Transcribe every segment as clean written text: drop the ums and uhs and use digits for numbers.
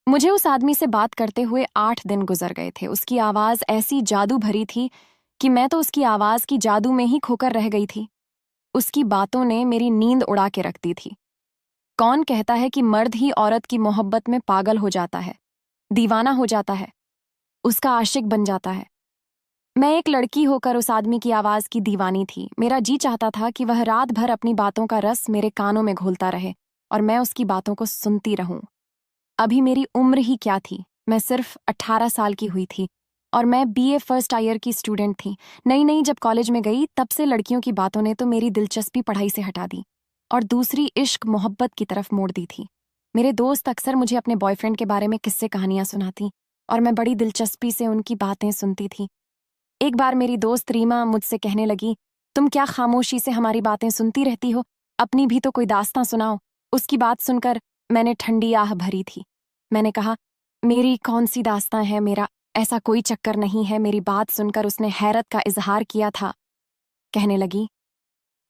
मुझे उस आदमी से बात करते हुए 8 दिन गुजर गए थे। उसकी आवाज़ ऐसी जादू भरी थी कि मैं तो उसकी आवाज़ की जादू में ही खोकर रह गई थी। उसकी बातों ने मेरी नींद उड़ा के रख दी थी। कौन कहता है कि मर्द ही औरत की मोहब्बत में पागल हो जाता है, दीवाना हो जाता है, उसका आशिक बन जाता है। मैं एक लड़की होकर उस आदमी की आवाज़ की दीवानी थी। मेरा जी चाहता था कि वह रात भर अपनी बातों का रस मेरे कानों में घोलता रहे और मैं उसकी बातों को सुनती रहूं। अभी मेरी उम्र ही क्या थी, मैं सिर्फ 18 साल की हुई थी और मैं बीए फर्स्ट ईयर की स्टूडेंट थी। नई नई जब कॉलेज में गई तब से लड़कियों की बातों ने तो मेरी दिलचस्पी पढ़ाई से हटा दी और दूसरी इश्क मोहब्बत की तरफ मोड़ दी थी। मेरे दोस्त अक्सर मुझे अपने बॉयफ्रेंड के बारे में किस्से कहानियां सुनाती और मैं बड़ी दिलचस्पी से उनकी बातें सुनती थी। एक बार मेरी दोस्त रीमा मुझसे कहने लगी, तुम क्या खामोशी से हमारी बातें सुनती रहती हो, अपनी भी तो कोई दास्तां सुनाओ। उसकी बात सुनकर मैंने ठंडी आह भरी थी। मैंने कहा, मेरी कौन सी दास्तां है, मेरा ऐसा कोई चक्कर नहीं है। मेरी बात सुनकर उसने हैरत का इजहार किया था। कहने लगी,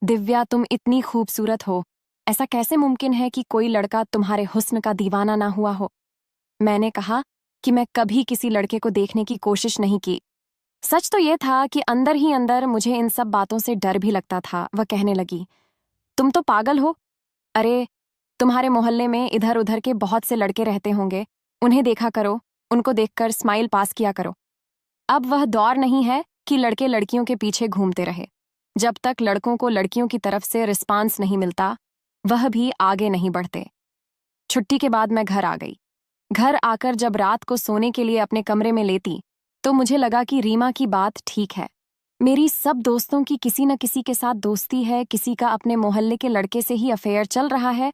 दिव्या तुम इतनी खूबसूरत हो, ऐसा कैसे मुमकिन है कि कोई लड़का तुम्हारे हुस्न का दीवाना ना हुआ हो। मैंने कहा कि मैं कभी किसी लड़के को देखने की कोशिश नहीं की। सच तो यह था कि अंदर ही अंदर मुझे इन सब बातों से डर भी लगता था। वह कहने लगी, तुम तो पागल हो। अरे, तुम्हारे मोहल्ले में इधर उधर के बहुत से लड़के रहते होंगे, उन्हें देखा करो, उनको देखकर स्माइल पास किया करो। अब वह दौर नहीं है कि लड़के लड़कियों के पीछे घूमते रहे। जब तक लड़कों को लड़कियों की तरफ से रिस्पांस नहीं मिलता, वह भी आगे नहीं बढ़ते। छुट्टी के बाद मैं घर आ गई। घर आकर जब रात को सोने के लिए अपने कमरे में लेती तो मुझे लगा कि रीमा की बात ठीक है। मेरी सब दोस्तों की किसी न किसी के साथ दोस्ती है, किसी का अपने मोहल्ले के लड़के से ही अफेयर चल रहा है,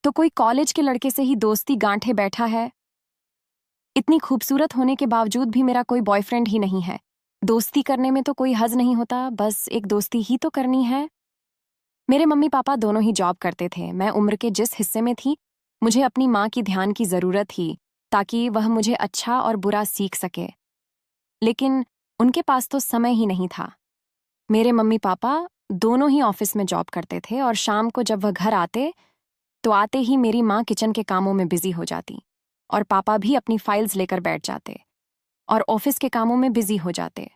तो कोई कॉलेज के लड़के से ही दोस्ती गांठे बैठा है। इतनी खूबसूरत होने के बावजूद भी मेरा कोई बॉयफ्रेंड ही नहीं है। दोस्ती करने में तो कोई हज नहीं होता, बस एक दोस्ती ही तो करनी है। मेरे मम्मी पापा दोनों ही जॉब करते थे। मैं उम्र के जिस हिस्से में थी, मुझे अपनी माँ की ध्यान की जरूरत थी ताकि वह मुझे अच्छा और बुरा सीख सके। लेकिन उनके पास तो समय ही नहीं था। मेरे मम्मी पापा दोनों ही ऑफिस में जॉब करते थे और शाम को जब वह घर आते तो आते ही मेरी माँ किचन के कामों में बिजी हो जाती और पापा भी अपनी फाइल्स लेकर बैठ जाते और ऑफिस के कामों में बिजी हो जाते।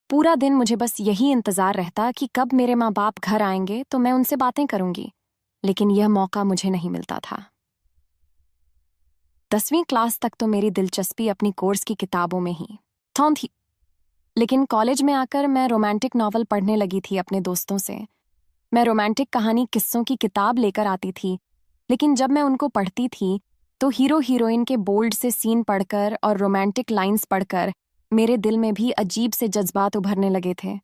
पूरा दिन मुझे बस यही इंतजार रहता कि कब मेरे माँ बाप घर आएंगे तो मैं उनसे बातें करूंगी, लेकिन यह मौका मुझे नहीं मिलता था। 10वीं क्लास तक तो मेरी दिलचस्पी अपनी कोर्स की किताबों में ही थी, लेकिन कॉलेज में आकर मैं रोमांटिक नॉवल पढ़ने लगी थी अपने दोस्तों से। मैं रोमांटिक कहानी किस्सों की किताब लेकर आती थी, लेकिन जब मैं उनको पढ़ती थी तो हीरो हीरोइन के बोल्ड से सीन पढ़कर और रोमांटिक लाइंस पढ़कर मेरे दिल में भी अजीब से जज्बात उभरने लगे थे।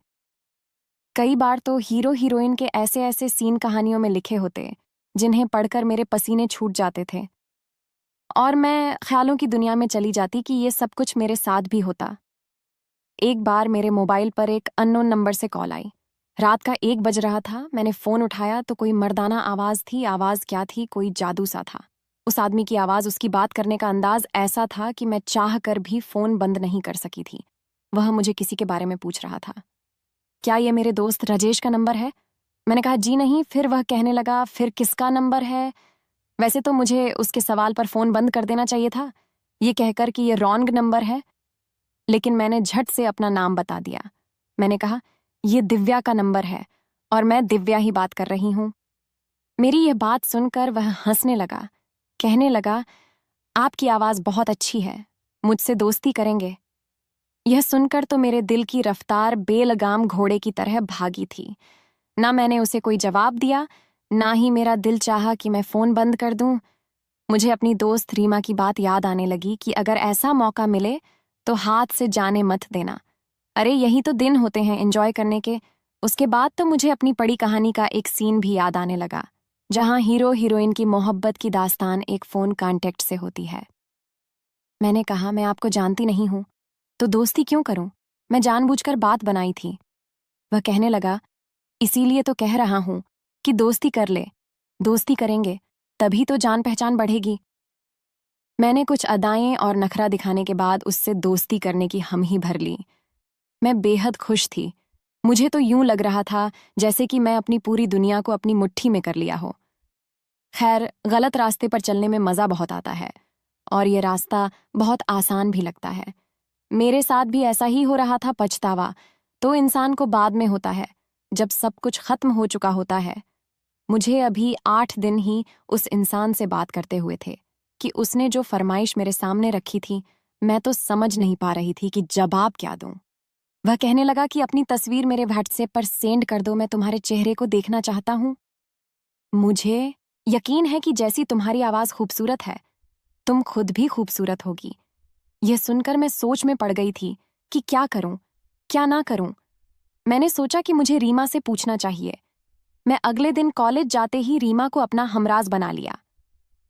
कई बार तो हीरो हीरोइन के ऐसे ऐसे सीन कहानियों में लिखे होते जिन्हें पढ़कर मेरे पसीने छूट जाते थे और मैं ख्यालों की दुनिया में चली जाती कि ये सब कुछ मेरे साथ भी होता। एक बार मेरे मोबाइल पर एक अननोन नंबर से कॉल आई। रात का 1 बज रहा था। मैंने फोन उठाया तो कोई मर्दाना आवाज थी। आवाज क्या थी, कोई जादू सा था। उस आदमी की आवाज, उसकी बात करने का अंदाज ऐसा था कि मैं चाह कर भी फोन बंद नहीं कर सकी थी। वह मुझे किसी के बारे में पूछ रहा था। क्या ये मेरे दोस्त राजेश का नंबर है? मैंने कहा जी नहीं। फिर वह कहने लगा, फिर किसका नंबर है? वैसे तो मुझे उसके सवाल पर फोन बंद कर देना चाहिए था, ये कहकर कि ये रॉन्ग नंबर है, लेकिन मैंने झट से अपना नाम बता दिया। मैंने कहा, ये दिव्या का नंबर है और मैं दिव्या ही बात कर रही हूं। मेरी यह बात सुनकर वह हंसने लगा। कहने लगा, आपकी आवाज बहुत अच्छी है, मुझसे दोस्ती करेंगे? यह सुनकर तो मेरे दिल की रफ्तार बेलगाम घोड़े की तरह भागी थी। ना मैंने उसे कोई जवाब दिया, ना ही मेरा दिल चाहा कि मैं फोन बंद कर दूं। मुझे अपनी दोस्त रीमा की बात याद आने लगी कि अगर ऐसा मौका मिले तो हाथ से जाने मत देना। अरे यही तो दिन होते हैं एंजॉय करने के। उसके बाद तो मुझे अपनी पढ़ी कहानी का एक सीन भी याद आने लगा, जहां हीरो हीरोइन की मोहब्बत की दास्तान एक फोन कांटेक्ट से होती है। मैंने कहा, मैं आपको जानती नहीं हूं तो दोस्ती क्यों करूं? मैं जानबूझकर बात बनाई थी। वह कहने लगा, इसीलिए तो कह रहा हूं कि दोस्ती कर ले। दोस्ती करेंगे तभी तो जान पहचान बढ़ेगी। मैंने कुछ अदाएं और नखरा दिखाने के बाद उससे दोस्ती करने की हम ही भर ली। मैं बेहद खुश थी। मुझे तो यूं लग रहा था जैसे कि मैं अपनी पूरी दुनिया को अपनी मुट्ठी में कर लिया हो। खैर, गलत रास्ते पर चलने में मजा बहुत आता है। और ये रास्ता बहुत आसान भी लगता है। मेरे साथ भी ऐसा ही हो रहा था। पछतावा तो इंसान को बाद में होता है, जब सब कुछ खत्म हो चुका होता है। मुझे अभी 8 दिन ही उस इंसान से बात करते हुए थे कि उसने जो फरमाइश मेरे सामने रखी थी, मैं तो समझ नहीं पा रही थी कि जवाब क्या दूं। वह कहने लगा कि अपनी तस्वीर मेरे व्हाट्सएप पर सेंड कर दो, मैं तुम्हारे चेहरे को देखना चाहता हूं। मुझे यकीन है कि जैसी तुम्हारी आवाज खूबसूरत है, तुम खुद भी खूबसूरत होगी। यह सुनकर मैं सोच में पड़ गई थी कि क्या करूं, क्या ना करूं। मैंने सोचा कि मुझे रीमा से पूछना चाहिए। मैं अगले दिन कॉलेज जाते ही रीमा को अपना हमराज बना लिया।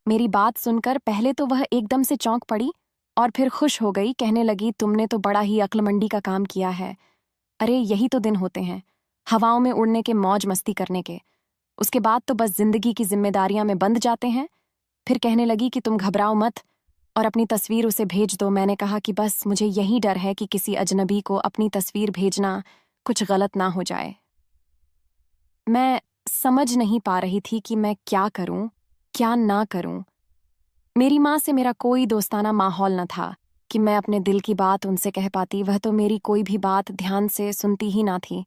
मेरी बात सुनकर पहले तो वह एकदम से चौंक पड़ी और फिर खुश हो गई। कहने लगी, तुमने तो बड़ा ही अक्लमंडी का काम किया है। अरे यही तो दिन होते हैं, हवाओं में उड़ने के, मौज मस्ती करने के। उसके बाद तो बस जिंदगी की जिम्मेदारियां में बंध जाते हैं। फिर कहने लगी कि तुम घबराओ मत और अपनी तस्वीर उसे भेज दो। मैंने कहा कि बस मुझे यही डर है कि किसी अजनबी को अपनी तस्वीर भेजना कुछ गलत ना हो जाए। मैं समझ नहीं पा रही थी कि मैं क्या करूं, क्या ना करूं। मेरी माँ से मेरा कोई दोस्ताना माहौल न था कि मैं अपने दिल की बात उनसे कह पाती। वह तो मेरी कोई भी बात ध्यान से सुनती ही ना थी।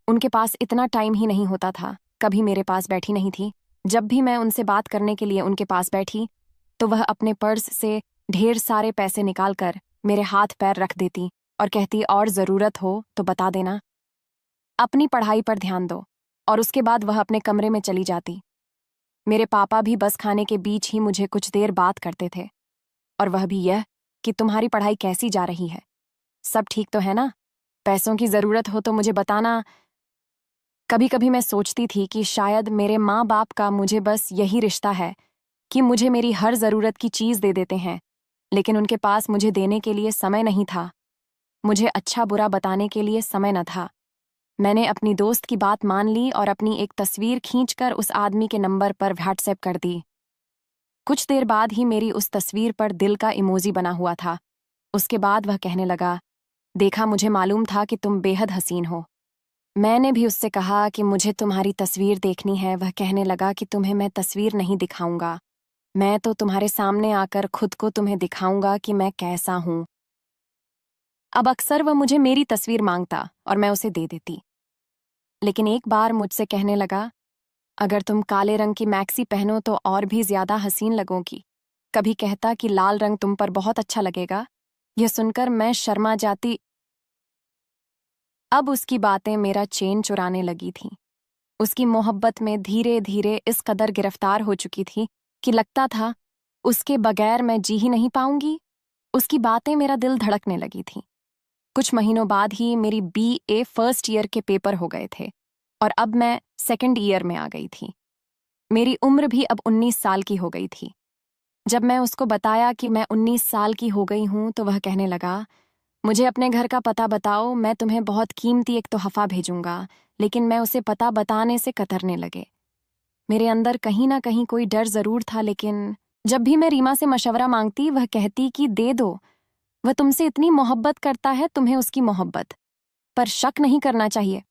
उनके पास इतना टाइम ही नहीं होता था, कभी मेरे पास बैठी नहीं थी। जब भी मैं उनसे बात करने के लिए उनके पास बैठी, तो वह अपने पर्स से ढेर सारे पैसे निकालकर मेरे हाथ पैर रख देती और कहती, और ज़रूरत हो तो बता देना, अपनी पढ़ाई पर ध्यान दो। और उसके बाद वह अपने कमरे में चली जाती। मेरे पापा भी बस खाने के बीच ही मुझे कुछ देर बात करते थे, और वह भी यह कि तुम्हारी पढ़ाई कैसी जा रही है, सब ठीक तो है ना, पैसों की ज़रूरत हो तो मुझे बताना। कभी कभी मैं सोचती थी कि शायद मेरे माँ बाप का मुझे बस यही रिश्ता है कि मुझे मेरी हर ज़रूरत की चीज़ दे देते हैं, लेकिन उनके पास मुझे देने के लिए समय नहीं था। मुझे अच्छा बुरा बताने के लिए समय न था। मैंने अपनी दोस्त की बात मान ली और अपनी एक तस्वीर खींचकर उस आदमी के नंबर पर व्हाट्सएप कर दी। कुछ देर बाद ही मेरी उस तस्वीर पर दिल का इमोजी बना हुआ था। उसके बाद वह कहने लगा, देखा, मुझे मालूम था कि तुम बेहद हसीन हो। मैंने भी उससे कहा कि मुझे तुम्हारी तस्वीर देखनी है। वह कहने लगा कि तुम्हें मैं तस्वीर नहीं दिखाऊंगा, मैं तो तुम्हारे सामने आकर खुद को तुम्हें दिखाऊंगा कि मैं कैसा हूं। अब अक्सर वह मुझे मेरी तस्वीर मांगता और मैं उसे दे देती, लेकिन एक बार मुझसे कहने लगा, अगर तुम काले रंग की मैक्सी पहनो तो और भी ज्यादा हसीन लगोगी। कभी कहता कि लाल रंग तुम पर बहुत अच्छा लगेगा। यह सुनकर मैं शर्मा जाती। अब उसकी बातें मेरा चैन चुराने लगी थीं। उसकी मोहब्बत में धीरे धीरे इस कदर गिरफ्तार हो चुकी थी कि लगता था उसके बगैर मैं जी ही नहीं पाऊंगी। उसकी बातें मेरा दिल धड़कने लगी थीं। कुछ महीनों बाद ही मेरी BA फर्स्ट ईयर के पेपर हो गए थे और अब मैं सेकंड ईयर में आ गई थी। मेरी उम्र भी अब 19 साल की हो गई थी। जब मैं उसको बताया कि मैं 19 साल की हो गई हूं, तो वह कहने लगा, मुझे अपने घर का पता बताओ, मैं तुम्हें बहुत कीमती एक तोहफा भेजूंगा। लेकिन मैं उसे पता बताने से कतरने लगे। मेरे अंदर कहीं ना कहीं कोई डर जरूर था, लेकिन जब भी मैं रीमा से मशवरा मांगती, वह कहती कि दे दो, वह तुमसे इतनी मोहब्बत करता है, तुम्हें उसकी मोहब्बत पर शक नहीं करना चाहिए।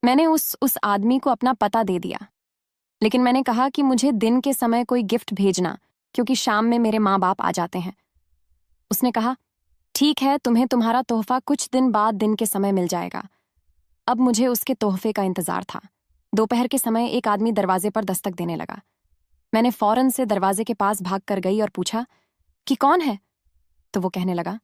मैंने उस आदमी को अपना पता दे दिया, लेकिन मैंने कहा कि मुझे दिन के समय कोई गिफ्ट भेजना, क्योंकि शाम में मेरे माँ बाप आ जाते हैं। उसने कहा, ठीक है, तुम्हें तुम्हारा तोहफा कुछ दिन बाद दिन के समय मिल जाएगा। अब मुझे उसके तोहफे का इंतजार था। दोपहर के समय एक आदमी दरवाजे पर दस्तक देने लगा। मैंने फौरन से दरवाजे के पास भाग कर गई और पूछा कि कौन है। तो वो कहने लगा,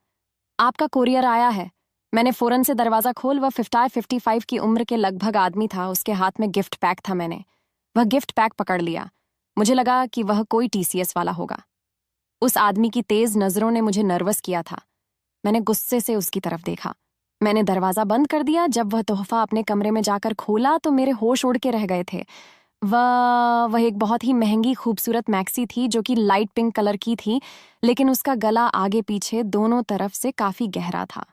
आपका कोरियर आया है। मैंने फौरन से दरवाजा खोल, वह 55 की उम्र के लगभग आदमी था। उसके हाथ में गिफ्ट पैक था। मैंने वह गिफ्ट पैक पकड़ लिया। मुझे लगा कि वह कोई TCS वाला होगा। उस आदमी की तेज नजरों ने मुझे नर्वस किया था। मैंने गुस्से से उसकी तरफ देखा। मैंने दरवाजा बंद कर दिया। जब वह तोहफा अपने कमरे में जाकर खोला तो मेरे होश उड़ के रह गए थे। वह एक बहुत ही महंगी खूबसूरत मैक्सी थी, जो कि लाइट पिंक कलर की थी, लेकिन उसका गला आगे पीछे दोनों तरफ से काफी गहरा था।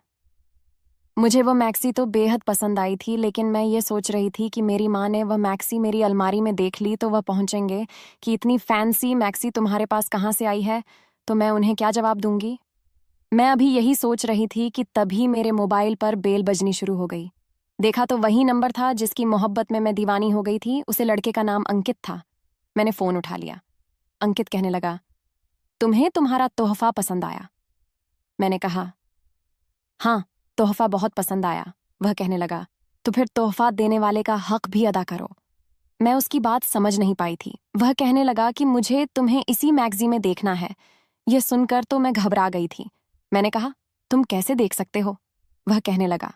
मुझे वह मैक्सी तो बेहद पसंद आई थी, लेकिन मैं ये सोच रही थी कि मेरी माँ ने वह मैक्सी मेरी अलमारी में देख ली तो वह पहुंचेंगे कि इतनी फैंसी मैक्सी तुम्हारे पास कहाँ से आई है, तो मैं उन्हें क्या जवाब दूंगी। मैं अभी यही सोच रही थी कि तभी मेरे मोबाइल पर बेल बजनी शुरू हो गई। देखा तो वही नंबर था जिसकी मोहब्बत में मैं दीवानी हो गई थी। उसे लड़के का नाम अंकित था। मैंने फोन उठा लिया। अंकित कहने लगा, तुम्हें तुम्हारा तोहफा पसंद आया? मैंने कहा, हाँ, तोहफा बहुत पसंद आया। वह कहने लगा, तो फिर तोहफा देने वाले का हक भी अदा करो। मैं उसकी बात समझ नहीं पाई थी। वह कहने लगा कि मुझे तुम्हें इसी मैगज़ीन में देखना है। यह सुनकर तो मैं घबरा गई थी। मैंने कहा, तुम कैसे देख सकते हो? वह कहने लगा,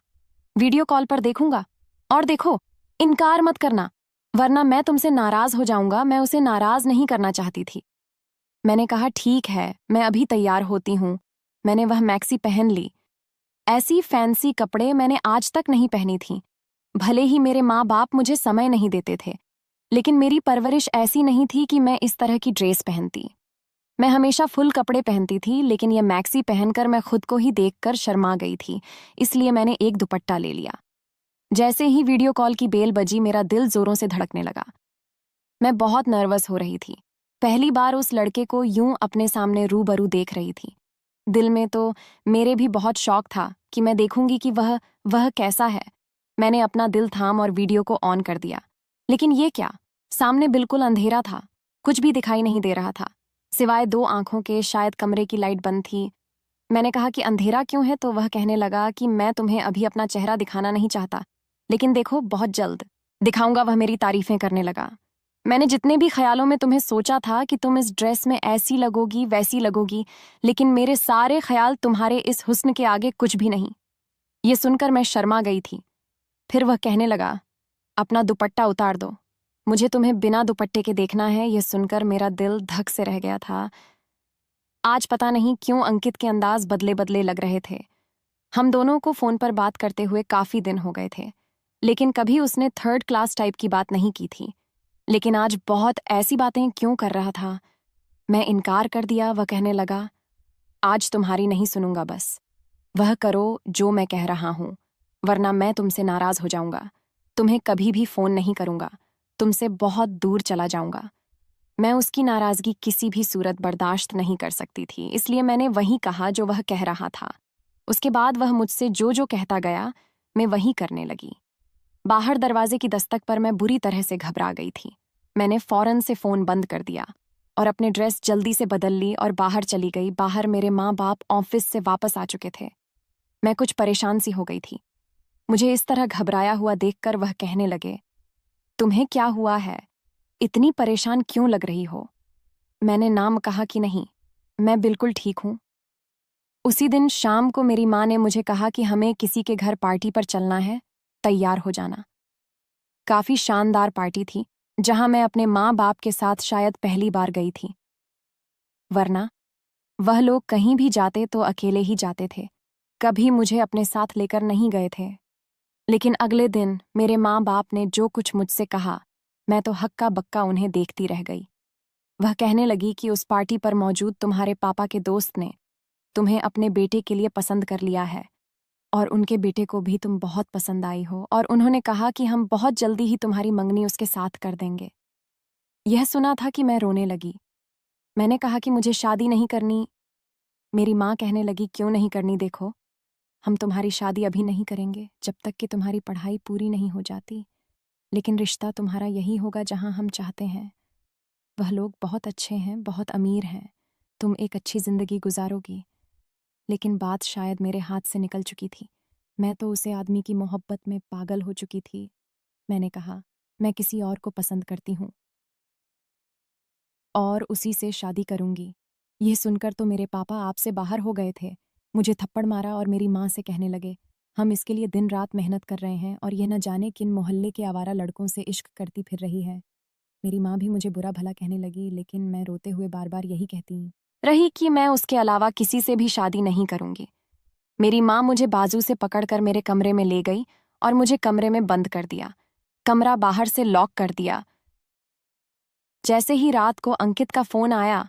वीडियो कॉल पर देखूंगा। और देखो, इनकार मत करना, वरना मैं तुमसे नाराज हो जाऊंगा। मैं उसे नाराज नहीं करना चाहती थी। मैंने कहा, ठीक है, मैं अभी तैयार होती हूँ। मैंने वह मैक्सी पहन ली। ऐसी फैंसी कपड़े मैंने आज तक नहीं पहनी थी। भले ही मेरे माँ बाप मुझे समय नहीं देते थे, लेकिन मेरी परवरिश ऐसी नहीं थी कि मैं इस तरह की ड्रेस पहनती। मैं हमेशा फुल कपड़े पहनती थी, लेकिन यह मैक्सी पहनकर मैं खुद को ही देखकर शर्मा गई थी। इसलिए मैंने एक दुपट्टा ले लिया। जैसे ही वीडियो कॉल की बेल बजी, मेरा दिल जोरों से धड़कने लगा। मैं बहुत नर्वस हो रही थी। पहली बार उस लड़के को यूं अपने सामने रूबरू देख रही थी। दिल में तो मेरे भी बहुत शौक था कि मैं देखूंगी कि वह कैसा है। मैंने अपना दिल थाम और वीडियो को ऑन कर दिया। लेकिन ये क्या, सामने बिल्कुल अंधेरा था। कुछ भी दिखाई नहीं दे रहा था, सिवाय 2 आंखों के। शायद कमरे की लाइट बंद थी। मैंने कहा कि अंधेरा क्यों है, तो वह कहने लगा कि मैं तुम्हें अभी अपना चेहरा दिखाना नहीं चाहता, लेकिन देखो, बहुत जल्द दिखाऊंगा। वह मेरी तारीफें करने लगा। मैंने जितने भी ख्यालों में तुम्हें सोचा था कि तुम इस ड्रेस में ऐसी लगोगी, वैसी लगोगी, लेकिन मेरे सारे ख्याल तुम्हारे इस हुस्न के आगे कुछ भी नहीं। ये सुनकर मैं शर्मा गई थी। फिर वह कहने लगा, अपना दुपट्टा उतार दो, मुझे तुम्हें बिना दुपट्टे के देखना है। यह सुनकर मेरा दिल धक से रह गया था। आज पता नहीं क्यों अंकित के अंदाज बदले बदले लग रहे थे। हम दोनों को फोन पर बात करते हुए काफी दिन हो गए थे, लेकिन कभी उसने 3rd क्लास टाइप की बात नहीं की थी। लेकिन आज बहुत ऐसी बातें क्यों कर रहा था? मैं इनकार कर दिया। वह कहने लगा, आज तुम्हारी नहीं सुनूंगा, बस वह करो जो मैं कह रहा हूं, वरना मैं तुमसे नाराज हो जाऊंगा। तुम्हें कभी भी फोन नहीं करूंगा, तुमसे बहुत दूर चला जाऊंगा। मैं उसकी नाराजगी किसी भी सूरत बर्दाश्त नहीं कर सकती थी, इसलिए मैंने वही कहा जो वह कह रहा था। उसके बाद वह मुझसे जो जो कहता गया, मैं वही करने लगी। बाहर दरवाजे की दस्तक पर मैं बुरी तरह से घबरा गई थी। मैंने फौरन से फोन बंद कर दिया और अपने ड्रेस जल्दी से बदल ली और बाहर चली गई। बाहर मेरे माँ बाप ऑफिस से वापस आ चुके थे। मैं कुछ परेशान सी हो गई थी। मुझे इस तरह घबराया हुआ देखकर वह कहने लगे, तुम्हें क्या हुआ है? इतनी परेशान क्यों लग रही हो? मैंने नाम कहा कि नहीं, मैं बिल्कुल ठीक हूं। उसी दिन शाम को मेरी माँ ने मुझे कहा कि हमें किसी के घर पार्टी पर चलना है, तैयार हो जाना। काफी शानदार पार्टी थी, जहां मैं अपने माँ बाप के साथ शायद पहली बार गई थी। वरना वह लोग कहीं भी जाते तो अकेले ही जाते थे, कभी मुझे अपने साथ लेकर नहीं गए थे। लेकिन अगले दिन मेरे माँ बाप ने जो कुछ मुझसे कहा, मैं तो हक्का बक्का उन्हें देखती रह गई। वह कहने लगी कि उस पार्टी पर मौजूद तुम्हारे पापा के दोस्त ने तुम्हें अपने बेटे के लिए पसंद कर लिया है, और उनके बेटे को भी तुम बहुत पसंद आई हो, और उन्होंने कहा कि हम बहुत जल्दी ही तुम्हारी मंगनी उसके साथ कर देंगे। यह सुना था कि मैं रोने लगी। मैंने कहा कि मुझे शादी नहीं करनी। मेरी माँ कहने लगी, क्यों नहीं करनी? देखो, हम तुम्हारी शादी अभी नहीं करेंगे जब तक कि तुम्हारी पढ़ाई पूरी नहीं हो जाती, लेकिन रिश्ता तुम्हारा यही होगा जहां हम चाहते हैं। वह लोग बहुत अच्छे हैं, बहुत अमीर हैं, तुम एक अच्छी जिंदगी गुजारोगी। लेकिन बात शायद मेरे हाथ से निकल चुकी थी। मैं तो उसे आदमी की मोहब्बत में पागल हो चुकी थी। मैंने कहा, मैं किसी और को पसंद करती हूँ और उसी से शादी करूंगी। यह सुनकर तो मेरे पापा आपसे बाहर हो गए थे। मुझे थप्पड़ मारा और मेरी माँ से कहने लगे, हम इसके लिए दिन रात मेहनत कर रहे हैं और यह न जाने किन मोहल्ले के आवारा लड़कों से इश्क करती फिर रही है। मेरी माँ भी मुझे बुरा भला कहने लगी, लेकिन मैं रोते हुए बार बार यही कहती रही कि मैं उसके अलावा किसी से भी शादी नहीं करूंगी। मेरी माँ मुझे बाजू से पकड़कर मेरे कमरे में ले गई और मुझे कमरे में बंद कर दिया, कमरा बाहर से लॉक कर दिया। जैसे ही रात को अंकित का फोन आया,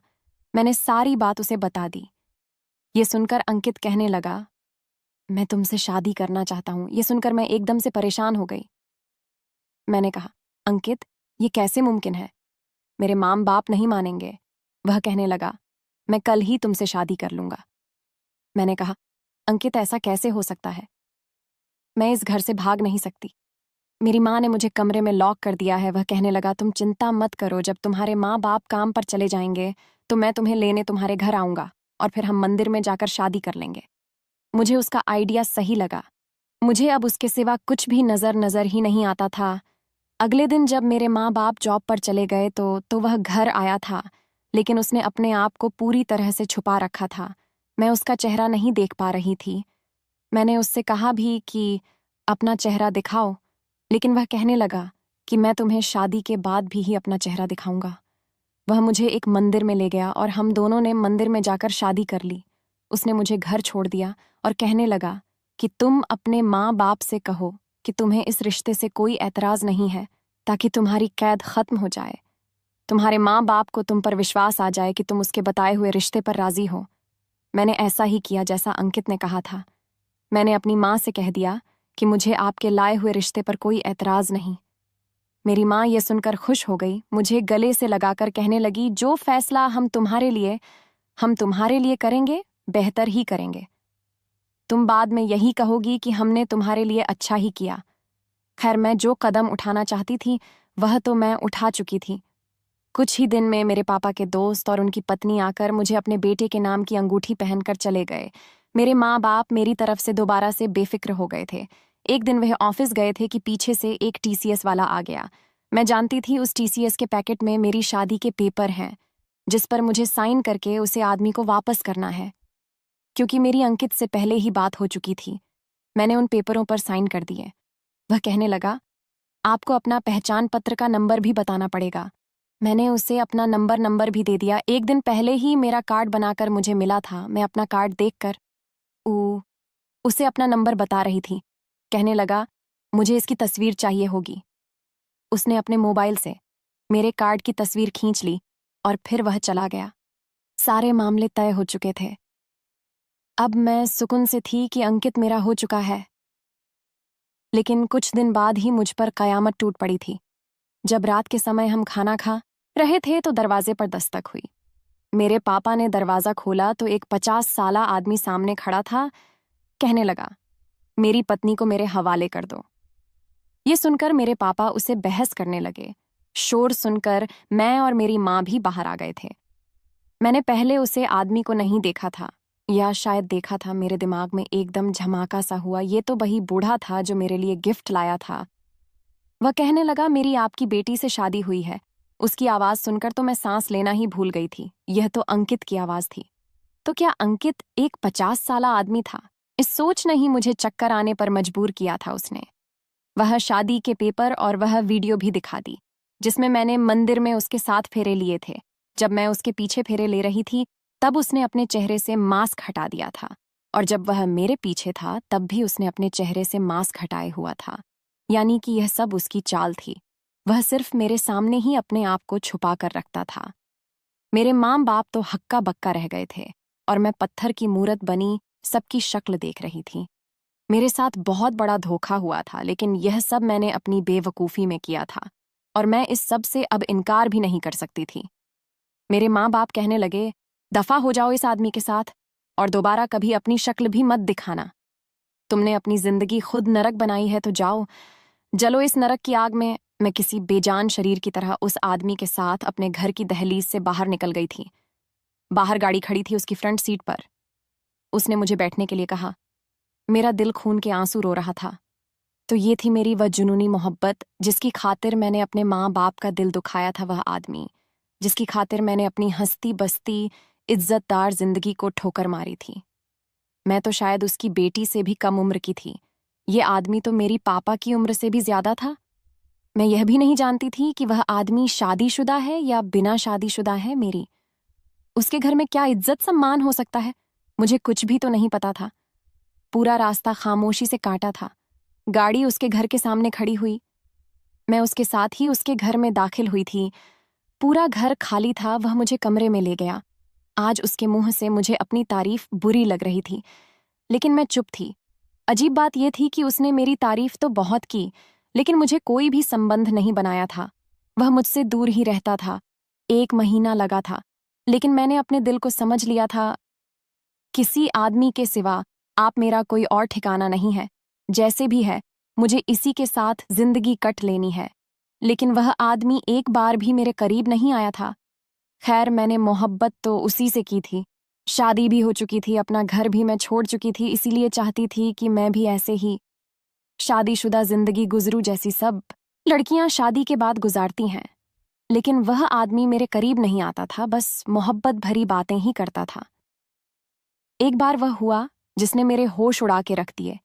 मैंने सारी बात उसे बता दी। ये सुनकर अंकित कहने लगा, मैं तुमसे शादी करना चाहता हूं। ये सुनकर मैं एकदम से परेशान हो गई। मैंने कहा, अंकित, ये कैसे मुमकिन है? मेरे माँ बाप नहीं मानेंगे। वह कहने लगा, मैं कल ही तुमसे शादी कर लूंगा। मैंने कहा, अंकित, ऐसा कैसे हो सकता है? मैं इस घर से भाग नहीं सकती। मेरी माँ ने मुझे कमरे में लॉक कर दिया है। वह कहने लगा, तुम चिंता मत करो, जब तुम्हारे माँ बाप काम पर चले जाएंगे तो मैं तुम्हें लेने तुम्हारे घर आऊंगा और फिर हम मंदिर में जाकर शादी कर लेंगे। मुझे उसका आइडिया सही लगा। मुझे अब उसके सिवा कुछ भी नजर ही नहीं आता था। अगले दिन जब मेरे माँ बाप जॉब पर चले गए तो वह घर आया था, लेकिन उसने अपने आप को पूरी तरह से छुपा रखा था। मैं उसका चेहरा नहीं देख पा रही थी। मैंने उससे कहा भी कि अपना चेहरा दिखाओ, लेकिन वह कहने लगा कि मैं तुम्हें शादी के बाद भी ही अपना चेहरा दिखाऊंगा। वह मुझे एक मंदिर में ले गया और हम दोनों ने मंदिर में जाकर शादी कर ली। उसने मुझे घर छोड़ दिया और कहने लगा कि तुम अपने माँ बाप से कहो कि तुम्हें इस रिश्ते से कोई एतराज नहीं है, ताकि तुम्हारी कैद खत्म हो जाए। तुम्हारे माँ बाप को तुम पर विश्वास आ जाए कि तुम उसके बताए हुए रिश्ते पर राजी हो। मैंने ऐसा ही किया जैसा अंकित ने कहा था। मैंने अपनी माँ से कह दिया कि मुझे आपके लाए हुए रिश्ते पर कोई एतराज नहीं। मेरी माँ ये सुनकर खुश हो गई, मुझे गले से लगाकर कहने लगी, जो फैसला हम तुम्हारे लिए करेंगे, बेहतर ही करेंगे। तुम बाद में यही कहोगी कि हमने तुम्हारे लिए अच्छा ही किया। खैर, मैं जो कदम उठाना चाहती थी वह तो मैं उठा चुकी थी। कुछ ही दिन में मेरे पापा के दोस्त और उनकी पत्नी आकर मुझे अपने बेटे के नाम की अंगूठी पहनकर चले गए। मेरे माँ बाप मेरी तरफ से दोबारा से बेफिक्र हो गए थे। एक दिन वह ऑफिस गए थे कि पीछे से एक टीसीएस वाला आ गया। मैं जानती थी उस टीसीएस के पैकेट में मेरी शादी के पेपर हैं, जिस पर मुझे साइन करके उसे आदमी को वापस करना है। क्योंकि मेरी अंकित से पहले ही बात हो चुकी थी, मैंने उन पेपरों पर साइन कर दिए। वह कहने लगा, आपको अपना पहचान पत्र का नंबर भी बताना पड़ेगा। मैंने उसे अपना नंबर भी दे दिया। एक दिन पहले ही मेरा कार्ड बनाकर मुझे मिला था। मैं अपना कार्ड देखकर उसे अपना नंबर बता रही थी। कहने लगा, मुझे इसकी तस्वीर चाहिए होगी। उसने अपने मोबाइल से मेरे कार्ड की तस्वीर खींच ली और फिर वह चला गया। सारे मामले तय हो चुके थे। अब मैं सुकून से थी कि अंकित मेरा हो चुका है। लेकिन कुछ दिन बाद ही मुझ पर कयामत टूट पड़ी थी। जब रात के समय हम खाना खा रहे थे तो दरवाजे पर दस्तक हुई। मेरे पापा ने दरवाजा खोला तो एक 50 साला आदमी सामने खड़ा था। कहने लगा, मेरी पत्नी को मेरे हवाले कर दो। ये सुनकर मेरे पापा उसे बहस करने लगे। शोर सुनकर मैं और मेरी माँ भी बाहर आ गए थे। मैंने पहले उसे आदमी को नहीं देखा था, या शायद देखा था। मेरे दिमाग में एकदम झमाका सा हुआ। ये तो वही बूढ़ा था जो मेरे लिए गिफ्ट लाया था। वह कहने लगा, मेरी आपकी बेटी से शादी हुई है। उसकी आवाज सुनकर तो मैं सांस लेना ही भूल गई थी। यह तो अंकित की आवाज थी। तो क्या अंकित एक 50 साला आदमी था? इस सोच ने ही मुझे चक्कर आने पर मजबूर किया था उसने। वह शादी के पेपर और वह वीडियो भी दिखा दी, जिसमें मैंने मंदिर में उसके साथ फेरे लिए थे। जब मैं उसके पीछे फेरे ले रही थी तब उसने अपने चेहरे से मास्क हटा दिया था, और जब वह मेरे पीछे था तब भी उसने अपने चेहरे से मास्क हटाए हुआ था। यानी कि यह सब उसकी चाल थी। वह सिर्फ मेरे सामने ही अपने आप को छुपा कर रखता था। मेरे माँ बाप तो हक्का बक्का रह गए थे और मैं पत्थर की मूरत बनी सबकी शक्ल देख रही थी। मेरे साथ बहुत बड़ा धोखा हुआ था, लेकिन यह सब मैंने अपनी बेवकूफ़ी में किया था और मैं इस सब से अब इनकार भी नहीं कर सकती थी। मेरे माँ बाप कहने लगे, दफा हो जाओ इस आदमी के साथ और दोबारा कभी अपनी शक्ल भी मत दिखाना। तुमने अपनी जिंदगी खुद नरक बनाई है तो जाओ, जलो इस नरक की आग में। मैं किसी बेजान शरीर की तरह उस आदमी के साथ अपने घर की दहलीज से बाहर निकल गई थी। बाहर गाड़ी खड़ी थी उसकी फ्रंट सीट पर। उसने मुझे बैठने के लिए कहा। मेरा दिल खून के आंसू रो रहा था। तो ये थी मेरी वह जुनूनी मोहब्बत जिसकी खातिर मैंने अपने माँ बाप का दिल दुखाया था। वह आदमी जिसकी खातिर मैंने अपनी हंसती बसती इज्जतदार जिंदगी को ठोकर मारी थी। मैं तो शायद उसकी बेटी से भी कम उम्र की थी। ये आदमी तो मेरी पापा की उम्र से भी ज्यादा था। मैं यह भी नहीं जानती थी कि वह आदमी शादीशुदा है या बिना शादीशुदा है। उसके घर में क्या इज्जत सम्मान हो सकता है, मुझे कुछ भी तो नहीं पता था। पूरा रास्ता खामोशी से काटा था। गाड़ी उसके घर के सामने खड़ी हुई। मैं उसके साथ ही उसके घर में दाखिल हुई थी। पूरा घर खाली था। वह मुझे कमरे में ले गया। आज उसके मुंह से मुझे अपनी तारीफ बुरी लग रही थी, लेकिन मैं चुप थी। अजीब बात यह थी कि उसने मेरी तारीफ तो बहुत की, लेकिन मुझे कोई भी संबंध नहीं बनाया था। वह मुझसे दूर ही रहता था। 1 महीना लगा था, लेकिन मैंने अपने दिल को समझ लिया था, किसी आदमी के सिवा आप मेरा कोई और ठिकाना नहीं है। जैसे भी है, मुझे इसी के साथ जिंदगी कट लेनी है। लेकिन वह आदमी एक बार भी मेरे करीब नहीं आया था। खैर, मैंने मोहब्बत तो उसी से की थी। शादी भी हो चुकी थी, अपना घर भी मैं छोड़ चुकी थी, इसीलिए चाहती थी कि मैं भी ऐसे ही शादीशुदा जिंदगी गुजरूं जैसी सब लड़कियां शादी के बाद गुजारती हैं। लेकिन वह आदमी मेरे करीब नहीं आता था, बस मोहब्बत भरी बातें ही करता था। एक बार वह हुआ जिसने मेरे होश उड़ा के रख दिए।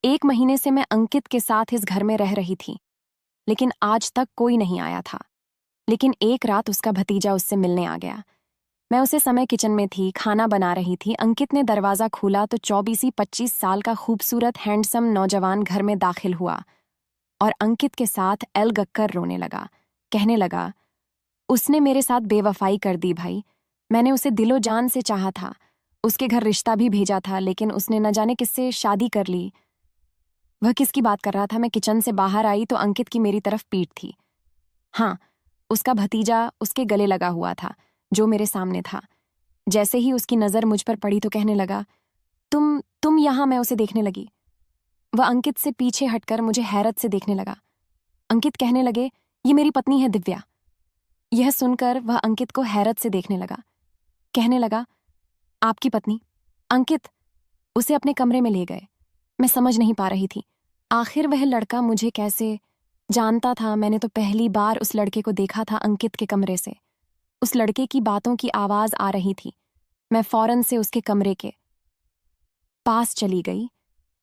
1 महीने से मैं अंकित के साथ इस घर में रह रही थी, लेकिन आज तक कोई नहीं आया था। लेकिन एक रात उसका भतीजा उससे मिलने आ गया। मैं उसे समय किचन में थी, खाना बना रही थी। अंकित ने दरवाजा खोला तो 24-25 साल का खूबसूरत हैंडसम नौजवान घर में दाखिल हुआ और अंकित के साथ अलग कर रोने लगा। कहने लगा, उसने मेरे साथ बेवफाई कर दी भाई। मैंने उसे दिलो जान से चाहा था, उसके घर रिश्ता भी भेजा था, लेकिन उसने न जाने किससे शादी कर ली। वह किसकी बात कर रहा था? मैं किचन से बाहर आई तो अंकित की मेरी तरफ पीठ थी। हाँ, उसका भतीजा उसके गले लगा हुआ था, जो मेरे सामने था। जैसे ही उसकी नजर मुझ पर पड़ी तो कहने लगा, तुम यहां। मैं उसे देखने लगी। वह अंकित से पीछे हटकर मुझे हैरत से देखने लगा। अंकित कहने लगे, ये मेरी पत्नी है दिव्या। यह सुनकर वह अंकित को हैरत से देखने लगा। कहने लगा, आपकी पत्नी? अंकित उसे अपने कमरे में ले गए। मैं समझ नहीं पा रही थी, आखिर वह लड़का मुझे कैसे जानता था। मैंने तो पहली बार उस लड़के को देखा था अंकित के कमरे से। उस लड़के की बातों की आवाज आ रही थी। मैं फौरन से उसके कमरे के पास चली गई।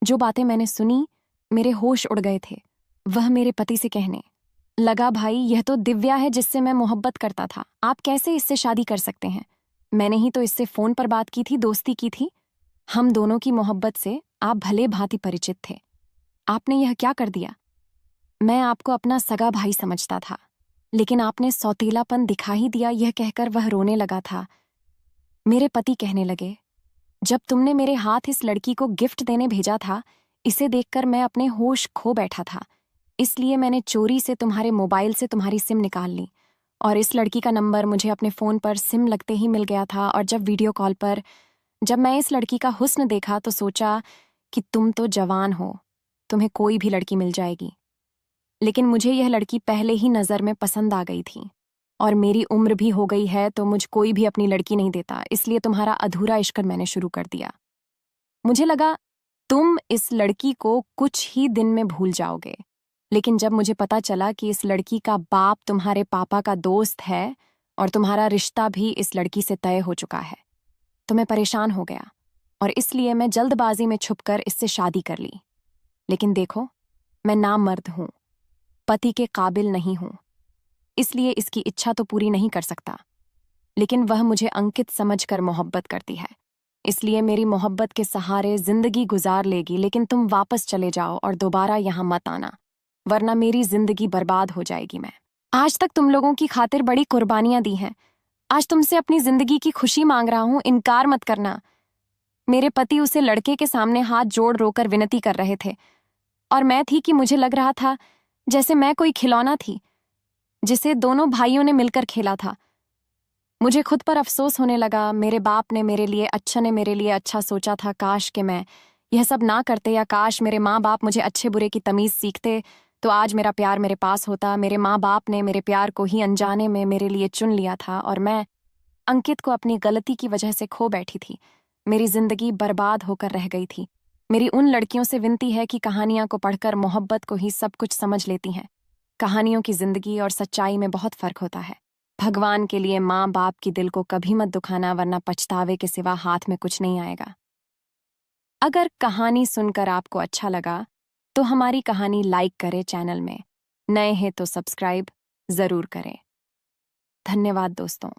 जो बातें मैंने सुनी, मेरे होश उड़ गए थे। वह मेरे पति से कहने लगा, भाई यह तो दिव्या है जिससे मैं मोहब्बत करता था। आप कैसे इससे शादी कर सकते हैं? मैंने ही तो इससे फोन पर बात की थी, दोस्ती की थी। हम दोनों की मोहब्बत से आप भले भांति परिचित थे। आपने यह क्या कर दिया? मैं आपको अपना सगा भाई समझता था, लेकिन आपने सौतेलापन दिखा ही दिया। यह कहकर वह रोने लगा था। मेरे पति कहने लगे, जब तुमने मेरे हाथ इस लड़की को गिफ्ट देने भेजा था, इसे देखकर मैं अपने होश खो बैठा था। इसलिए मैंने चोरी से तुम्हारे मोबाइल से तुम्हारी सिम निकाल ली और इस लड़की का नंबर मुझे अपने फ़ोन पर सिम लगते ही मिल गया था। और जब वीडियो कॉल पर जब मैं इस लड़की का हुस्न देखा तो सोचा कि तुम तो जवान हो, तुम्हें कोई भी लड़की मिल जाएगी। लेकिन मुझे यह लड़की पहले ही नज़र में पसंद आ गई थी और मेरी उम्र भी हो गई है, तो मुझ कोई भी अपनी लड़की नहीं देता। इसलिए तुम्हारा अधूरा इश्क मैंने शुरू कर दिया। मुझे लगा तुम इस लड़की को कुछ ही दिन में भूल जाओगे, लेकिन जब मुझे पता चला कि इस लड़की का बाप तुम्हारे पापा का दोस्त है और तुम्हारा रिश्ता भी इस लड़की से तय हो चुका है, तो मैं परेशान हो गया और इसलिए मैं जल्दबाजी में छुपकर इससे शादी कर ली। लेकिन देखो, मैं नामर्द हूं, पति के काबिल नहीं हूं, इसलिए इसकी इच्छा तो पूरी नहीं कर सकता। लेकिन वह मुझे अंकित समझकर मोहब्बत करती है, इसलिए मेरी मोहब्बत के सहारे जिंदगी गुजार लेगी। लेकिन तुम वापस चले जाओ और दोबारा यहां मत आना, वरना मेरी जिंदगी बर्बाद हो जाएगी। मैं आज तक तुम लोगों की खातिर बड़ी कुर्बानियां दी हैं। आज तुमसे अपनी जिंदगी की खुशी मांग रहा हूं, इनकार मत करना। मेरे पति उसे लड़के के सामने हाथ जोड़ रोकर विनती कर रहे थे और मैं थी कि मुझे लग रहा था जैसे मैं कोई खिलौना थी जिसे दोनों भाइयों ने मिलकर खेला था। मुझे खुद पर अफसोस होने लगा। मेरे बाप ने मेरे लिए अच्छा सोचा था। काश कि मैं यह सब ना करते, या काश मेरे माँ बाप मुझे अच्छे बुरे की तमीज़ सीखते, तो आज मेरा प्यार मेरे पास होता। मेरे माँ बाप ने मेरे प्यार को ही अनजाने में मेरे लिए चुन लिया था और मैं अंकित को अपनी गलती की वजह से खो बैठी थी। मेरी जिंदगी बर्बाद होकर रह गई थी। मेरी उन लड़कियों से विनती है कि कहानियां को पढ़कर मोहब्बत को ही सब कुछ समझ लेती हैं। कहानियों की जिंदगी और सच्चाई में बहुत फर्क होता है। भगवान के लिए माँ बाप की दिल को कभी मत दुखाना, वरना पछतावे के सिवा हाथ में कुछ नहीं आएगा। अगर कहानी सुनकर आपको अच्छा लगा तो हमारी कहानी लाइक करें, चैनल में नए हैं तो सब्सक्राइब जरूर करें। धन्यवाद दोस्तों।